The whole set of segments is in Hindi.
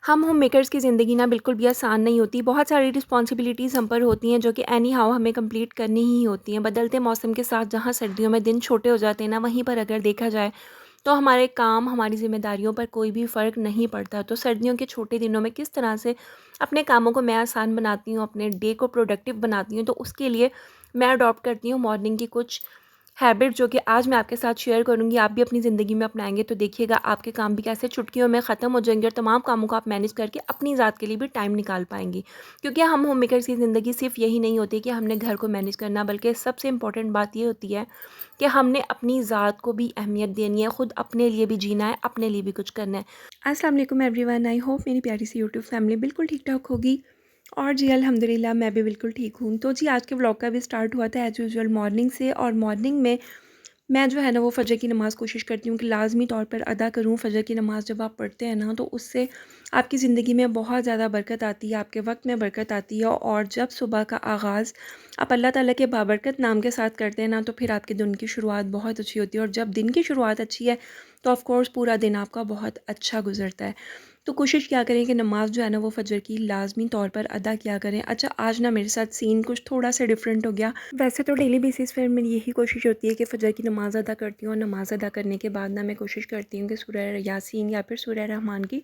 हम होम मेकर्स की ज़िंदगी ना बिल्कुल भी आसान नहीं होती। बहुत सारी रिस्पॉन्सिबिलिटीज़ हम पर होती हैं जो कि एनी हाउ हमें कंप्लीट करनी ही होती हैं। बदलते मौसम के साथ जहाँ सर्दियों में दिन छोटे हो जाते हैं ना, वहीं पर अगर देखा जाए तो हमारे काम, हमारी ज़िम्मेदारियों पर कोई भी फ़र्क नहीं पड़ता। तो सर्दियों के छोटे दिनों में किस तरह से अपने कामों को मैं आसान बनाती हूँ, अपने डे को प्रोडक्टिव बनाती हूँ, तो उसके लिए मैं अडॉप्ट करती हूँ मॉर्निंग की कुछ हैबिट जो कि आज मैं आपके साथ शेयर करूँगी। आप भी अपनी ज़िंदगी में अपनाएँगे तो देखिएगा आपके काम भी कैसे चुटकियों में ख़त्म हो जाएँगे और तमाम कामों को आप मैनेज करके अपनी ज़ात के लिए भी टाइम निकाल पाएँगी। क्योंकि हम होम मेकर्स की ज़िंदगी सिर्फ़ यही नहीं होती कि हमने घर को मैनेज करना, बल्कि सबसे इम्पोर्टेंट बात ये होती है कि हमने अपनी ज़ात को भी अहमियत देनी है, खुद अपने लिए भी जीना है, अपने लिए भी कुछ करना है। अस्सलाम वालेकुम एवरीवन, आई होप मेरी प्यारी सी यूट्यूब फैमिली बिल्कुल ठीक-ठाक होगी। और जी अल्हम्दुलिल्लाह मैं भी बिल्कुल ठीक हूँ। तो जी आज के व्लॉग का भी स्टार्ट हुआ था एज़ यूजुअल मॉर्निंग से, और मॉर्निंग में मैं जो है ना वो फ़जर की नमाज़ कोशिश करती हूँ कि लाज़मी तौर पर अदा करूँ। फ़जर की नमाज़ जब आप पढ़ते हैं ना, तो उससे आपकी ज़िंदगी में बहुत ज़्यादा बरकत आती है, आपके वक्त में बरकत आती है। और जब सुबह का आगाज़ आप अल्लाह ताला के बाबरकत नाम के साथ करते हैं ना, तो फिर आपके दिन की शुरुआत बहुत अच्छी होती है। और जब दिन की शुरुआत अच्छी है तो ऑफ़ कोर्स पूरा दिन आपका बहुत अच्छा गुजरता है। तो कोशिश क्या करें कि नमाज़ जो है ना वो फ़जर की लाज़मी तौर पर अदा किया करें। अच्छा, आज ना मेरे साथ सीन कुछ थोड़ा सा डिफरेंट हो गया। वैसे तो डेली बेसिस पे मेरी यही कोशिश होती है कि फ़जर की नमाज़ अदा करती हूँ, और नमाज़ अदा करने के बाद ना मैं कोशिश करती हूँ कि सूरह यासीन या फिर सूरह रहमान की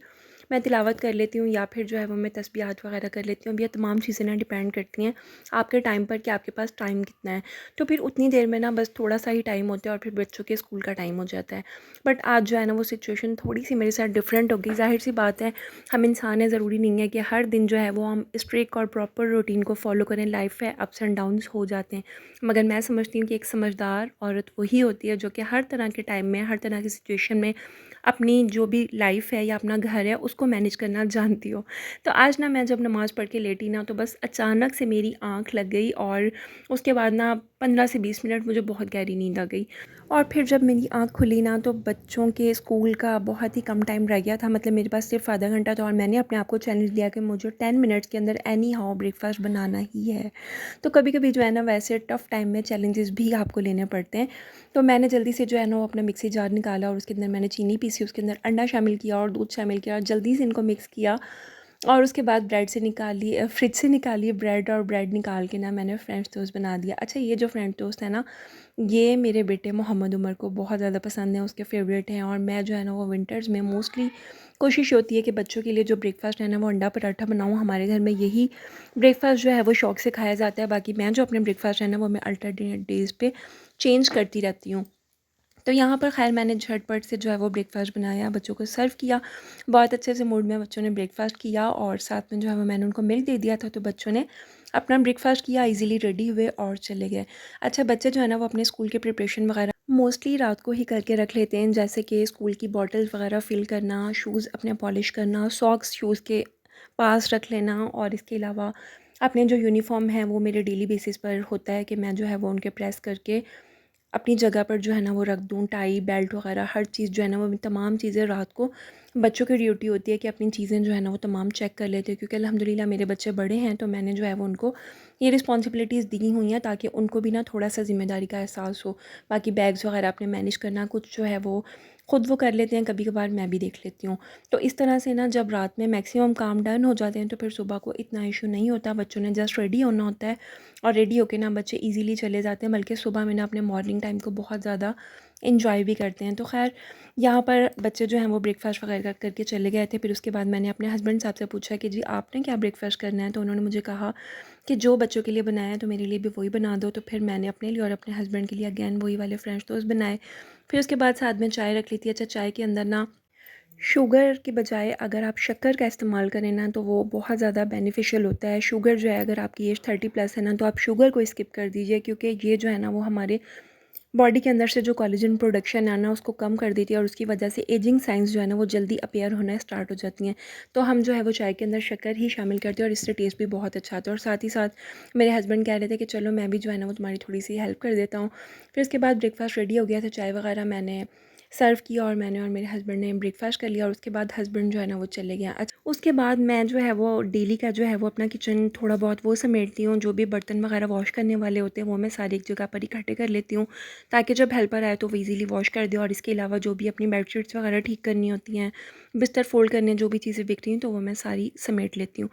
मैं तिलावत कर लेती हूँ, या फिर जो है वो मैं तस्बीहात वगैरह कर लेती हूँ। अब ये तमाम चीज़ें ना डिपेंड करती हैं आपके टाइम पर कि आपके पास टाइम कितना है। तो फिर उतनी देर में ना बस थोड़ा सा ही टाइम होता है और फिर बच्चों के स्कूल का टाइम हो जाता है। बट आज जो है ना वो सिचुएशन थोड़ी सी मेरे साथ डिफरेंट हो गई। ज़ाहिर सी बात है, हम इंसान हैं, ज़रूरी नहीं है कि हर दिन जो है वो हम स्ट्रिक्ट और प्रॉपर रूटीन को फॉलो करें। लाइफ है, अप्स एंड डाउन्स हो जाते हैं। मगर मैं समझती हूँ कि एक समझदार औरत वही होती है जो कि हर तरह के टाइम में, हर तरह की सिचुएशन में अपनी जो भी लाइफ है या अपना घर है उसको मैनेज करना जानती हो। तो आज ना मैं जब नमाज़ पढ़ के लेटी ना, तो बस अचानक से मेरी आँख लग गई, और उसके बाद ना 15 से 20 मिनट मुझे बहुत गहरी नींद आ गई। और फिर जब मेरी आँख खुली ना, तो बच्चों के स्कूल का बहुत ही कम टाइम रह गया था। मतलब मेरे पास सिर्फ आधा घंटा था, और मैंने अपने आप को चैलेंज दिया कि मुझे 10 मिनट्स के अंदर एनी हाउ ब्रेकफास्ट बनाना ही है। तो कभी कभी जो है ना वैसे टफ़ टाइम में चैलेंजेस भी आपको लेने पड़ते हैं। तो मैंने जल्दी से जो है ना वो अपना मिक्सी जार निकाला, और उसके अंदर मैंने चीनी पीसी, उसके अंदर अंडा शामिल किया और दूध शामिल किया, और जल्दी से इनको मिक्स किया। और उसके बाद ब्रेड से निकाली, फ्रिज से निकाली ब्रेड, और ब्रेड निकाल के ना मैंने फ्रेंच टोस्ट बना दिया। अच्छा, ये जो फ्रेंच टोस्ट है ना, ये मेरे बेटे मोहम्मद उमर को बहुत ज़्यादा पसंद है, उसके फेवरेट हैं। और मैं जो है ना वो विंटर्स में मोस्टली कोशिश होती है कि बच्चों के लिए जो ब्रेकफास्ट है ना वो अंडा पराठा बनाऊँ। हमारे घर में यही ब्रेकफास्ट जो है वो शौक से खाया जाता है। बाकी मैं जो अपने ब्रेकफास्ट है ना वो मैं अल्टरनेट डेज़ पे चेंज करती रहती हूँ। तो यहाँ पर ख़ैर मैंने झटपट से जो है वो ब्रेकफ़ास्ट बनाया, बच्चों को सर्व किया। बहुत अच्छे से मूड में बच्चों ने ब्रेकफ़ास्ट किया, और साथ में जो है वो मैंने उनको मिल्क दे दिया था, तो बच्चों ने अपना ब्रेकफ़ास्ट किया, इज़िली रेडी हुए और चले गए। अच्छा, बच्चे जो है ना वो अपने स्कूल के प्रिपरेशन वगैरह मोस्टली रात को ही करके रख लेते हैं, जैसे कि स्कूल की बॉटल्स वगैरह फ़िल करना, शूज़ अपने पॉलिश करना, सॉक्स शूज़ के पास रख लेना। और इसके अलावा अपने जो यूनिफ़ॉर्म है वो मेरे डेली बेसिस पर होता है कि मैं जो है वो उनके प्रेस करके अपनी जगह पर जो है ना वो रख दूँ। टाई, बेल्ट वगैरह हर चीज़ जो है ना वो तमाम चीज़ें रात को बच्चों की ड्यूटी होती है कि अपनी चीज़ें जो है ना वो तमाम चेक कर लेते हैं। क्योंकि अल्हम्दुलिल्लाह मेरे बच्चे बड़े हैं, तो मैंने जो है वो उनको ये रिस्पॉन्सिबिलिटीज़ दी हुई हैं ताकि उनको भी ना थोड़ा-सा ज़िम्मेदारी का एहसास हो। बाकी बैग्स वगैरह अपने मैनेज करना कुछ जो है वो खुद वो कर लेते हैं, कभी-कभार मैं भी देख लेती हूँ। तो इस तरह से ना जब रात में मैक्सिमम काम डन हो जाते हैं, तो फिर सुबह को इतना इशू नहीं होता। बच्चों ने जस्ट रेडी होना होता है, और रेडी होके ना बच्चे इजीली चले जाते हैं। बल्कि सुबह में ना अपने मॉर्निंग टाइम को बहुत ज़्यादा एंजॉय भी करते हैं। तो खैर यहाँ पर बच्चे जो हैं वो ब्रेकफ़ास्ट वगैरह करके चले गए थे। फिर उसके बाद मैंने अपने हस्बैंड साहब से पूछा कि जी आपने क्या ब्रेकफ़ास्ट करना है? तो उन्होंने मुझे कहा कि जो बच्चों के लिए बनाया है तो मेरे लिए भी वही बना दो। तो फिर मैंने अपने लिए और अपने हस्बैंड के लिए अगैन वही वाले फ्रेंच टोस्ट बनाए। फिर उसके बाद साथ में चाय रख ली थी। अच्छा, चाय के अंदर ना शुगर की बजाय अगर आप शक्कर का इस्तेमाल करें ना, तो वो बहुत ज़्यादा बेनिफिशियल होता है। शुगर जो है, अगर आपकी एज 30 प्लस है ना, तो आप शुगर को स्किप कर दीजिए, क्योंकि ये जो है ना वो हमारे बॉडी के अंदर से जो कोलेजन प्रोडक्शन है ना उसको कम कर देती है, और उसकी वजह से एजिंग साइंस जो है ना वो जल्दी अपीयर होना स्टार्ट हो जाती हैं। तो हम जो है वो चाय के अंदर शक्कर ही शामिल करते हैं, और इससे टेस्ट भी बहुत अच्छा आता है। और साथ ही साथ मेरे हस्बैंड कह रहे थे कि चलो मैं भी जो है ना वो तुम्हारी थोड़ी सी हेल्प कर देता हूँ। फिर उसके बाद ब्रेकफास्ट रेडी हो गया था, चाय वगैरह मैंने सर्व किया और मैंने और मेरे हस्बैंड ने ब्रेकफ़ास्ट कर लिया और उसके बाद हस्बैंड जो है ना वो चले गए। अच्छा, उसके बाद मैं जो है वो डेली का जो है वो अपना किचन थोड़ा बहुत वो समेटती हूँ, जो भी बर्तन वगैरह वॉश करने वाले होते हैं वो मैं सारे एक जगह पर इकट्ठे कर लेती हूँ, ताकि जब हेल्पर आए तो वो ईज़िली वॉश कर दे। और इसके अलावा जो भी अपनी बेडशीट्स वगैरह ठीक करनी होती हैं, बिस्तर फ़ोल्ड करने, जो भी चीज़ें बिक रही हैं तो वो मैं सारी समेट लेती हूँ।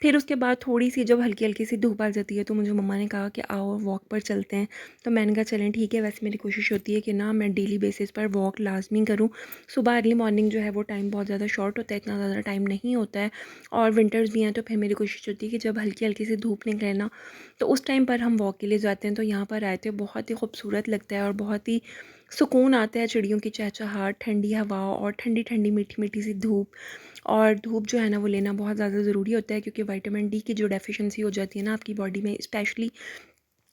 फिर उसके बाद थोड़ी-सी जब हल्की-हल्की सी धूप आ जाती है तो मुझे मम्मा ने कहा कि आओ वॉक पर चलते हैं। तो मैंने कहा चलें ठीक है। वैसे मेरी कोशिश होती है कि ना मैं डेली बेसिस पर वॉक लाज़मी करूँ। सुबह अर्ली मॉर्निंग जो है वो टाइम बहुत ज़्यादा शॉर्ट होता है, इतना ज़्यादा टाइम नहीं होता है और विंटर्स भी हैं, तो फिर मेरी कोशिश होती है कि जब हल्की-हल्की सी धूप निकले ना, तो उस टाइम पर हम वॉक के लिए जाते हैं। तो यहाँ पर आए थे, बहुत ही खूबसूरत लगता है और बहुत ही सुकून आता है, चिड़ियों की चहचहाट, ठंडी हवा और ठंडी-ठंडी मीठी-मीठी सी धूप। और धूप जो है ना वो लेना बहुत ज़्यादा ज़रूरी होता है, क्योंकि विटामिन डी की जो डेफिशिएंसी हो जाती है ना आपकी बॉडी में, स्पेशली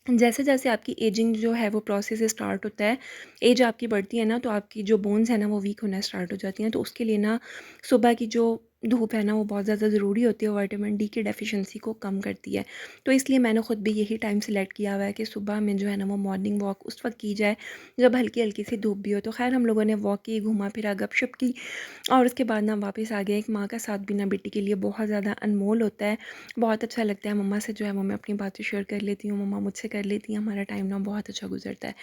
जैसे-जैसे आपकी एजिंग जो है वो प्रोसेस स्टार्ट होता है, एज आपकी बढ़ती है ना, तो आपकी जो बोन्स है ना वो वीक होना स्टार्ट हो जाती हैं। तो उसके लिए ना सुबह की जो धूप है ना वो बहुत ज़्यादा ज़रूरी होती है और विटामिन डी की डेफिशिएंसी को कम करती है। तो इसलिए मैंने खुद भी यही टाइम सेलेक्ट किया हुआ है कि सुबह में जो है ना वो मॉर्निंग वॉक उस वक़्त की जाए जब हल्की-हल्की सी धूप भी हो। तो ख़ैर हम लोगों ने वॉक की, घूमा-फिरा, गपशप की और उसके बाद ना वापस आ गए। एक माँ का साथ भी ना बेटी के लिए बहुत ज़्यादा अनमोल होता है। बहुत अच्छा लगता है। मम्मा से जो है वो मैं अपनी बातें शेयर कर लेती हूँ, मम्मा मुझसे कर लेती हैं, हमारा टाइम ना बहुत अच्छा गुज़रता है।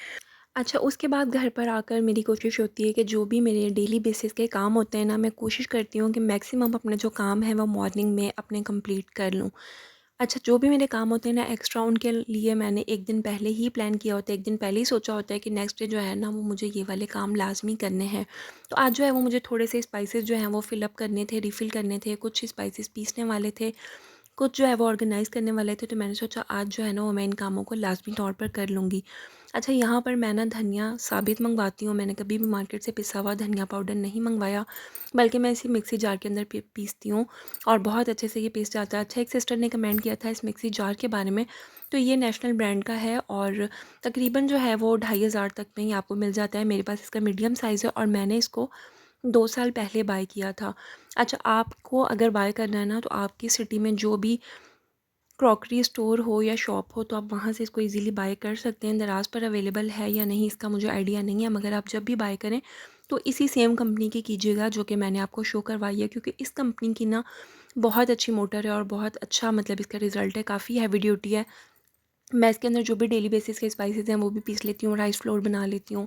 अच्छा, उसके बाद घर पर आकर मेरी कोशिश होती है कि जो भी मेरे डेली बेसिस के काम होते हैं ना, मैं कोशिश करती हूँ कि मैक्सिमम अपने जो काम है वो मॉर्निंग में अपने कंप्लीट कर लूँ। अच्छा, जो भी मेरे काम होते हैं ना एक्स्ट्रा, उनके लिए मैंने 1 दिन पहले ही प्लान किया होता है, 1 दिन पहले ही सोचा होता है कि नेक्स्ट डे जो है ना वो मुझे ये वाले काम लाज़मी करने हैं। तो आज जो है वो मुझे थोड़े से स्पाइसेस जो हैं वो फ़िल अप करने थे, रिफ़िल करने थे, कुछ स्पाइसेस पीसने वाले थे, कुछ जो है वो ऑर्गेनाइज़ करने वाले थे। तो मैंने सोचा आज जो है ना वो मैं इन कामों को लाज़मी तौर पर कर लूँगी। अच्छा, यहाँ पर मैं ना धनिया साबित मंगवाती हूँ, मैंने कभी भी मार्केट से पिसा हुआ धनिया पाउडर नहीं मंगवाया, बल्कि मैं इसे मिक्सी जार के अंदर पीसती हूँ और बहुत अच्छे से ये पीस जाता है। अच्छा, एक सिस्टर ने कमेंट किया था इस मिक्सी जार के बारे में, तो ये नेशनल ब्रांड का है और तकरीबन जो है वो 2500 तक में ही आपको मिल जाता है। मेरे पास इसका मीडियम साइज़ है और मैंने इसको 2 साल पहले बाय किया था। अच्छा, आपको अगर बाय करना है ना, तो आपकी सिटी में जो भी क्रॉकरी स्टोर हो या शॉप हो, तो आप वहाँ से इसको इजीली बाय कर सकते हैं। दराज़ पर अवेलेबल है या नहीं इसका मुझे आइडिया नहीं है, मगर आप जब भी बाय करें तो इसी सेम कंपनी की कीजिएगा जो कि मैंने आपको शो करवाई है, क्योंकि इस कंपनी की ना बहुत अच्छी मोटर है और बहुत अच्छा मतलब इसका रिज़ल्ट है, काफ़ी हैवी ड्यूटी है। मैं इसके अंदर जो भी डेली बेसिस के स्पाइसेस हैं वो भी पीस लेती हूँ, राइस फ्लोर बना लेती हूँ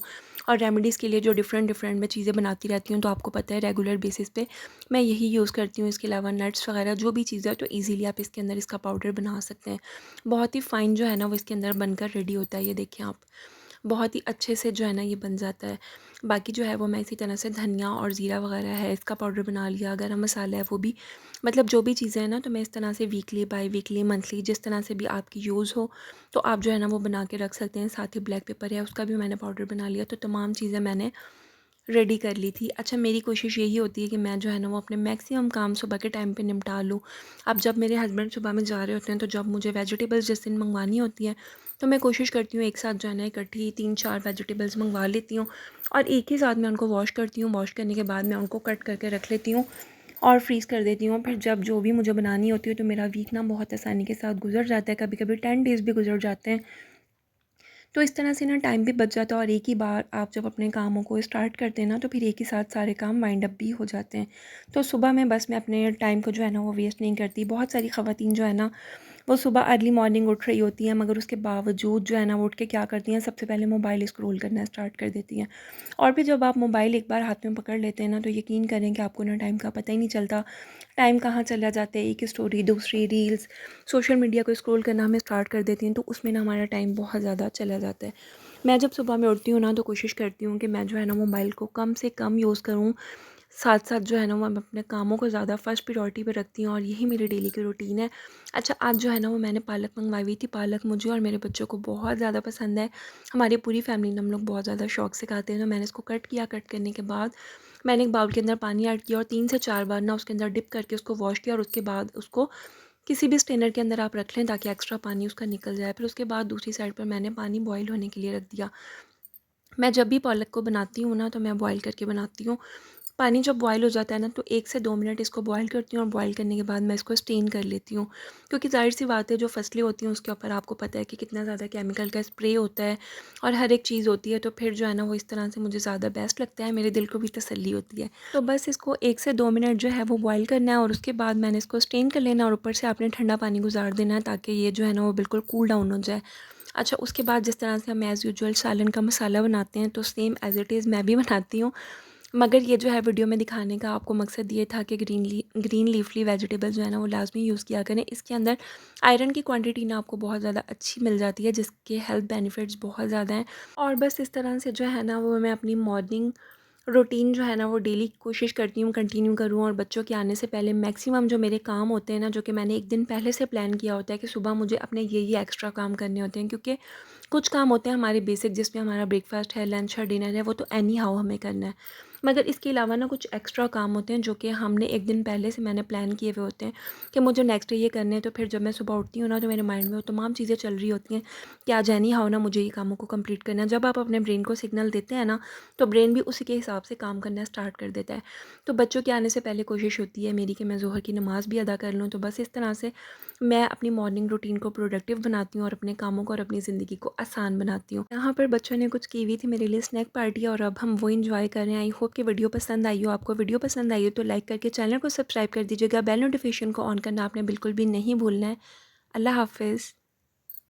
और रेमेडीज़ के लिए जो डिफरेंट डिफरेंट मैं चीज़ें बनाती रहती हूँ, तो आपको पता है रेगुलर बेसिस पे मैं यही यूज़ करती हूँ। इसके अलावा नट्स वगैरह जो भी चीज़ें है तो ईज़िली आप इसके अंदर इसका पाउडर बना सकते हैं। बहुत ही फ़ाइन जो है ना वो इसके अंदर बनकर रेडी होता है, ये देखें आप। बहुत ही अच्छे से जो है ना ये बन जाता है। बाकी जो है वो मैं इसी तरह से धनिया और ज़ीरा वगैरह है इसका पाउडर बना लिया, गरम मसाला है वो भी, मतलब जो भी चीज़ें हैं ना, तो मैं इस तरह से वीकली, बाय वीकली, मंथली जिस तरह से भी आपकी यूज़ हो तो आप जो है ना वो बना के रख सकते हैं। साथ ही ब्लैक पेपर है उसका भी मैंने पाउडर बना लिया, तो तमाम चीज़ें मैंने रेडी कर ली थी। अच्छा, मेरी कोशिश यही होती है कि मैं जो है ना वो अपने मैक्सिमम काम सुबह के टाइम पे निपटा लूँ। अब जब मेरे हस्बैंड सुबह में जा रहे होते हैं तो जब मुझे वेजिटेबल्स जिस दिन मंगवानी होती हैं, तो मैं कोशिश करती हूँ एक साथ जो है ना इकट्ठी 3-4 वेजिटेबल्स मंगवा लेती हूँ और एक ही साथ मैं उनको वॉश करती हूँ। वॉश करने के बाद मैं उनको कट करके रख लेती हूँ और फ्रीज़ कर देती हूँ। फिर जब जो भी मुझे बनानी होती है तो मेरा वीक ना बहुत आसानी के साथ गुजर जाता है, कभी-कभी 10 डेज़ भी गुजर जाते हैं। तो इस तरह से ना टाइम भी बच जाता है और एक ही बार आप जब अपने कामों को स्टार्ट करते हैं ना, तो फिर एक ही साथ सारे काम वाइंड अप भी हो जाते हैं। तो सुबह में बस मैं अपने टाइम को जो है ना वो वेस्ट नहीं करती। बहुत सारी ख़वातीन जो है ना वो सुबह अर्ली मॉर्निंग उठ रही होती हैं, मगर उसके बावजूद जो है ना वो उठ के क्या करती हैं, सबसे पहले मोबाइल स्क्रॉल करना स्टार्ट कर देती हैं। और फिर जब आप मोबाइल एक बार हाथ में पकड़ लेते हैं ना, तो यकीन करें कि आपको ना टाइम का पता ही नहीं चलता। टाइम कहाँ चला जाता है, एक स्टोरी, दूसरी रील्स, सोशल मीडिया को स्क्रॉल करना हमें स्टार्ट कर देती हैं, तो उसमें ना हमारा टाइम बहुत ज़्यादा चला जाता है। मैं जब सुबह में उठती हूँ ना, तो कोशिश करती हूँ कि मैं जो है ना मोबाइल को कम से कम यूज़ करूँ। साथ-साथ जो है ना वो मैं अपने कामों को ज़्यादा फर्स्ट प्रायोरिटी पे रखती हूँ और यही मेरी डेली की रूटीन है। अच्छा, आज जो है ना वो मैंने पालक मंगवाई हुई थी। पालक मुझे और मेरे बच्चों को बहुत ज़्यादा पसंद है। हमारी पूरी फैमिली ने हम लोग बहुत ज़्यादा शौक से खाते हैं। तो मैंने इसको कट किया, कट करने के बाद मैंने एक बाउल के अंदर पानी ऐड किया और 3 से 4 बार ना उसके अंदर डिप करके उसको वॉश किया और उसके बाद उसको किसी भी स्ट्रेनर के अंदर आप रख लें ताकि एक्स्ट्रा पानी उसका निकल जाए। फिर उसके बाद दूसरी साइड पर मैंने पानी बॉयल होने के लिए रख दिया। मैं जब भी पालक को बनाती हूँ ना, तो मैं बॉयल करके बनाती हूँ। पानी जब बॉयल हो जाता है ना, तो 1 से 2 मिनट इसको बॉयल करती हूँ और बॉयल करने के बाद मैं इसको स्टेन कर लेती हूँ। क्योंकि ज़ाहिर-सी बात है, जो फसलें होती हैं उसके ऊपर आपको पता है कि कितना ज़्यादा केमिकल का स्प्रे होता है और हर एक चीज़ होती है, तो फिर जो है ना वो इस तरह से मुझे ज़्यादा बेस्ट लगता है, मेरे दिल को भी तसल्ली होती है। तो बस इसको 1 से 2 मिनट जो है वो बॉयल करना है और उसके बाद मैंने इसको स्टेन कर लेना और ऊपर से आपने ठंडा पानी गुज़ार देना है, ताकि ये जो है ना वो बिल्कुल कूल डाउन हो जाए। अच्छा, उसके बाद जिस तरह से हम एज़ यूजुअल सालन का मसाला बनाते हैं, तो सेम एज़ इट इज़ मैं भी बनाती हूँ। मगर ये जो है वीडियो में दिखाने का आपको मकसद ये था कि ग्रीन लीफली वेजिटेबल जो है ना वो लाज़मी यूज़ किया करें। इसके अंदर आयरन की क्वांटिटी ना आपको बहुत ज़्यादा अच्छी मिल जाती है, जिसके हेल्थ बेनिफिट्स बहुत ज़्यादा हैं। और बस इस तरह से जो है ना वो मैं अपनी मॉर्निंग रूटीन जो है ना वो डेली कोशिश करती हूँ कंटिन्यू करूँ, और बच्चों के आने से पहले मैक्सिमम जो मेरे काम होते हैं ना, जो कि मैंने एक दिन पहले से प्लान किया होता है कि सुबह मुझे अपने ये एक्स्ट्रा काम करने होते हैं, क्योंकि कुछ काम होते हैं हमारे बेसिक, जिसमें हमारा ब्रेकफास्ट है, लंच है, डिनर है, वो तो एनी हाउ हमें करना है। मगर इसके अलावा ना कुछ एक्स्ट्रा काम होते हैं जो कि हमने एक दिन पहले से मैंने प्लान किए हुए होते हैं कि मुझे नेक्स्ट डे ये करने हैं। तो फिर जब मैं सुबह उठती हूँ ना, तो मेरे माइंड में वो तमाम चीज़ें चल रही होती हैं कि आज एनी हाउ ना मुझे ये कामों को कंप्लीट करना है। जब आप अपने ब्रेन को सिग्नल देते हैं ना, तो ब्रेन भी उसी के हिसाब से काम करना स्टार्ट कर देता है। तो बच्चों के आने से पहले कोशिश होती है मेरी कि मैं ज़ोहर की नमाज़ भी अदा कर लूँ। तो बस इस तरह से मैं अपनी मॉर्निंग रूटीन को प्रोडक्टिव बनाती हूँ और अपने कामों को और अपनी ज़िंदगी को आसान बनाती हूँ। यहाँ पर बच्चों ने कुछ की हुई थी मेरे लिए स्नैक पार्टी, और अब हम वो एंजॉय कर रहे हैं। आई होप कि वीडियो पसंद आई हो आपको। वीडियो पसंद आई हो तो लाइक करके चैनल को सब्सक्राइब कर दीजिएगा। बेल नोटिफिकेशन को ऑन करना आपने बिल्कुल भी नहीं भूलना है। अल्लाह हाफ़िज़।